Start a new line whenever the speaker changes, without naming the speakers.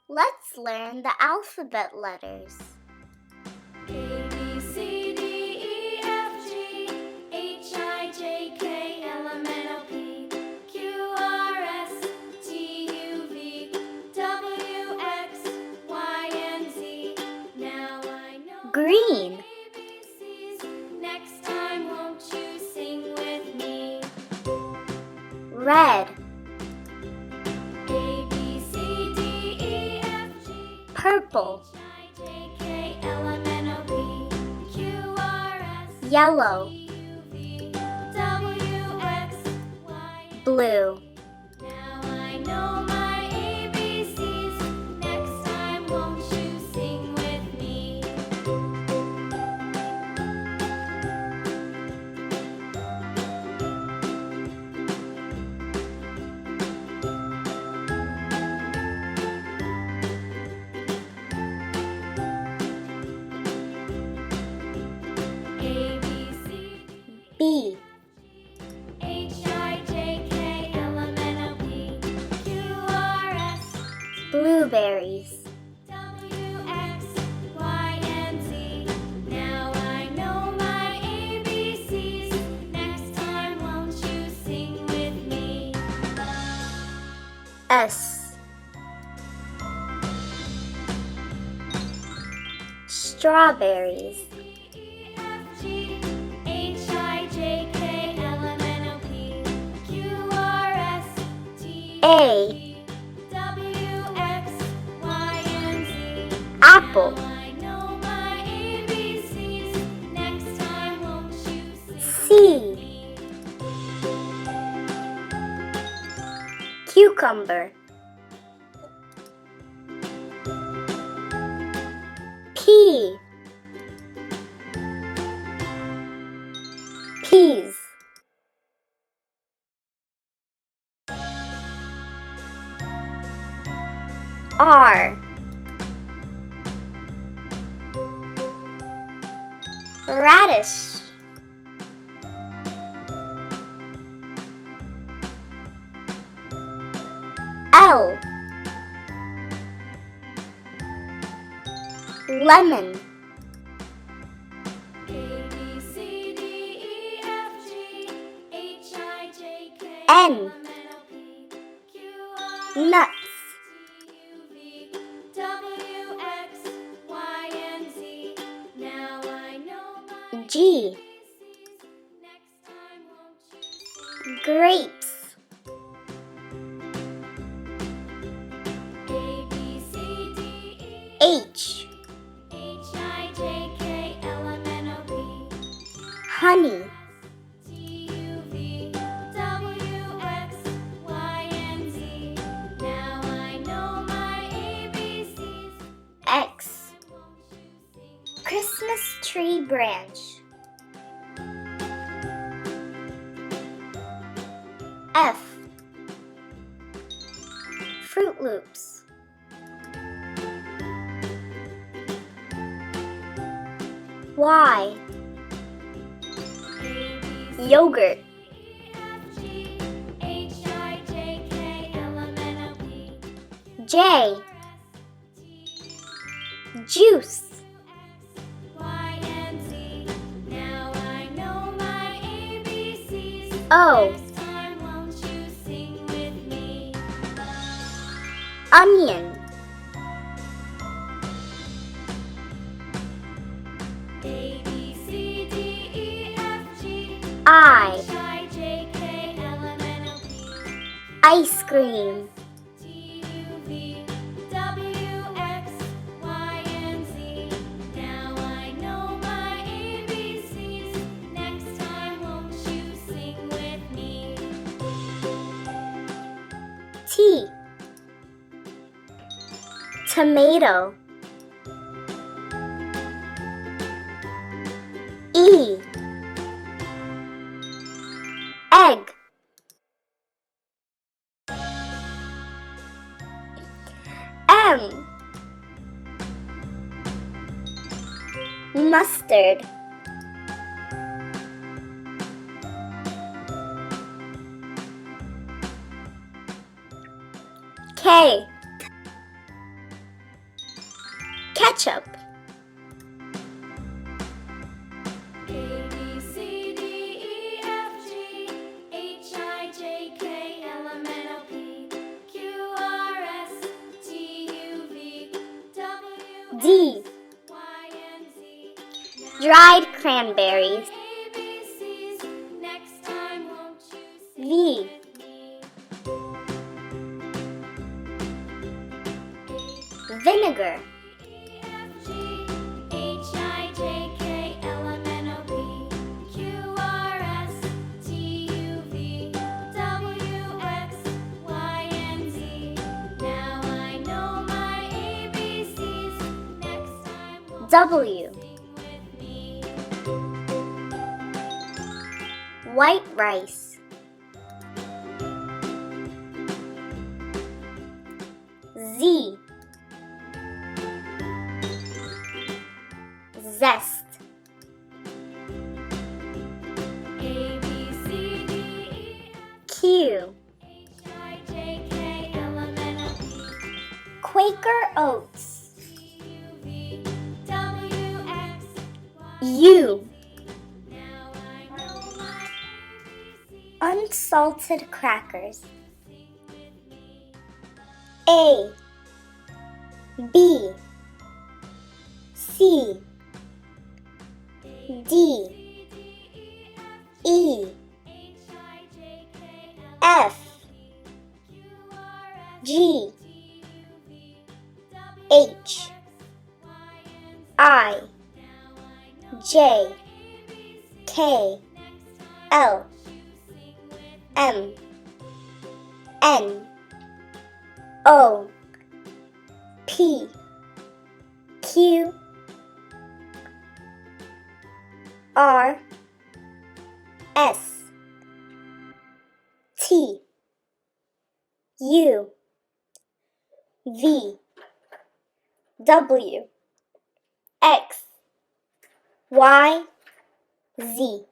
Let's learn the alphabet letters.
A, B, C, D, E, F, G, H, I, J, K, L, M, N, O, P, Q, R, S, T, U, V, W, X, Y, and Z. Now I know
Green.
my ABCs. Next time, won't you sing with me?
Red.
A, B, C, D, E, F, G,
Purple.
H, I, J, K, L, M, N, O, P, Q, R, S,
Yellow.
T, U, V, W, X, Y, and
Blue.
now I know my ABCs. Next time, won't you sing with me? A, B, C,
B.
H, I, J, K, L, M, N, O, P, Q, R, S,
Blueberries.
W, X, Y, and Z. Now I know my ABCs. Next time, won't you sing with me?
S. Strawberries.
E, F, G, H, I, J, K, L, M, N, O, P, Q, R, S, T,
A.
W, X, Y, and Z.
Apple.
Now I know my ABCs. Next time, won't you sing
C.
with me?
Cucumber. P. Peas. R. Radish. L. Lemon.
A, B, C, D, E, F, G, H, I, J, K,
N.
L, M, N, O, P, Q, R,
Nuts.
T, U, V, W, X, Y, and Z. Now I know my
G.
ABCs. Next time, won't you sing?
Grapes.
A, B, C, D, E,
H.
H, I, J, K, L, M, N, O, P,
Honey.
T, U, V, W, X, Y, and Z. Now I know my ABCs.
X.
Won't you sing?
Christmas tree branch. F. Fruit Loops. Y.
A, B, C,
Yogurt.
E, F, G, H, I, J, K, L, M, N, O, P,
J.
R, S, T, U,
Juice.
X, Y, and Z. Now I know my ABCs.
O.
Next time, won't you sing with me?
Onion.
A, B, C, D, E, F, G,
I.
H, I, J, K, L, M, N, O, P,
Ice cream.
T, U, V, W, X, Y, and Z. Now I know my ABCs. Next time, won't you sing with me?
T. Tomato. E. Egg. M. Mustard. K. Ketchup.
A, B, C, D, E, F, G, H, I, J, K, L, M, N, O, P, Q, R, S, T, U, V, W,
D.
X, Y, and Z.
Dried cranberries.
ABCs. Next time, won't you sing
V.
with me?
Vinegar.
E, F, G, H, I, J, K, L, M, N, O, P, Q, R, S, T, U, V, W, X, Y, and Z. Now I know my ABCs. Next time, won't
W.
you sing with me?
White rice. Z. Zest.
A, B, C, D, E,
Q.
H, I, J, K, L, M, N, O, P,
Quaker oats.
T, U, V, W, X, Y,
U.
Now I know my ABCs.
Unsalted crackers.
Sing with me.
A. B. C. D. E. F. G. H. I. J. K. L. M. N. O. P. Q. R. S. T. U. V. W. X. Y. Z.